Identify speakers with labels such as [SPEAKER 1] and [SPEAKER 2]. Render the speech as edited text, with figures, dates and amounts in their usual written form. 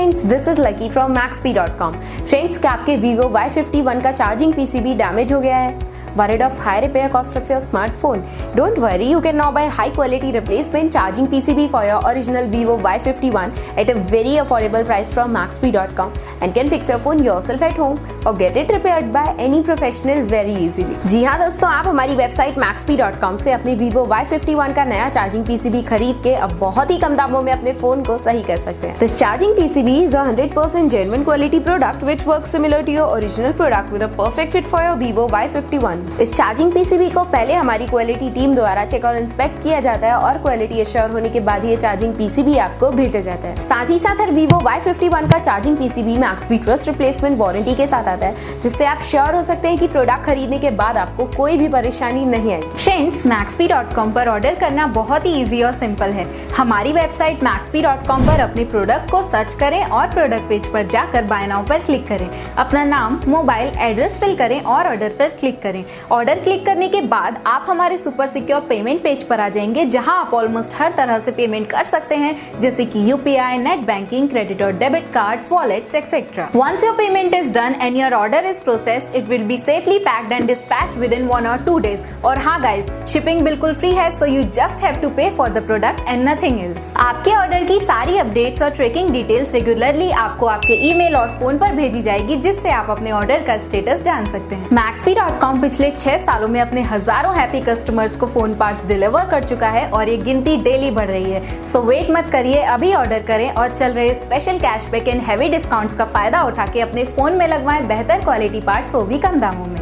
[SPEAKER 1] Friends, this is lucky from Maxbhi.com। Friends, क्या आपके Vivo Y51 का चार्जिंग PCB डैमेज हो गया है? Worried of high repair cost of your smartphone? Don't worry, you can now buy high quality replacement charging PCB for your original Vivo Y51 at a very affordable price from Maxbhi.com and can fix your phone yourself at home or get it repaired by any professional very easily। जी हाँ दोस्तों, आप हमारी website Maxbhi.com से अपने Vivo Y51 का नया charging PCB खरीद के अब बहुत ही कम दामों में अपने फोन को सही कर सकते हैं। This charging PCB is a 100% genuine quality product which works similar to your original product with a perfect fit for your Vivo Y51। इस चार्जिंग पीसीबी को पहले हमारी क्वालिटी टीम द्वारा चेक और इंस्पेक्ट किया जाता है और क्वालिटी एश्योर होने के बाद ये चार्जिंग पीसीबी आपको भेजा जाता है। साथ ही साथ हर Vivo Y51 का charging PCB Maxbhi trust replacement warranty के साथ आता है, जिससे आप श्योर हो सकते हैं कि प्रोडक्ट खरीदने के बाद आपको कोई भी परेशानी नहीं आएगी। फ्रेंड्स, Maxbhi.com पर ऑर्डर करना बहुत ही इजी और सिंपल है। हमारी वेबसाइट Maxbhi.com पर अपने प्रोडक्ट को सर्च करें और प्रोडक्ट पेज पर जाकर बाय नाउ पर क्लिक करें। अपना नाम, मोबाइल, एड्रेस फिल करें और ऑर्डर पर क्लिक करें। ऑर्डर क्लिक करने के बाद आप हमारे सुपर सिक्योर पेमेंट पेज पर आ जाएंगे, जहां आप ऑलमोस्ट हर तरह से पेमेंट कर सकते हैं, जैसे कि यूपीआई, नेट बैंकिंग, क्रेडिट और debit cards, wallets etcetera. Once your payment is done and your order is processed, it will be safely packed and dispatched within 1 or 2 days। और हाँ गाइस, शिपिंग बिल्कुल free है, so you just have to pay for the product and nothing else. आपके order की सारी updates और tracking details regularly आपको आपके ईमेल और फोन पर भेजी जाएगी, जिससे आप अपने ऑर्डर का स्टेटस जान सकते हैं। Maxbhi.com पिछले 6 सालों में अपने हजारों हैप्पी कस्टमर्स को फोन पार्ट्स डिलीवर कर चुका है और ये गिनती डेली बढ़ रही है। सो वेट मत करिए, अभी ऑर्डर करें और चल रहे special cashback and heavy discounts का फायदा उठा के अपने फोन में लगवाएं बेहतर क्वालिटी पार्ट्स, वो भी कम दामों में।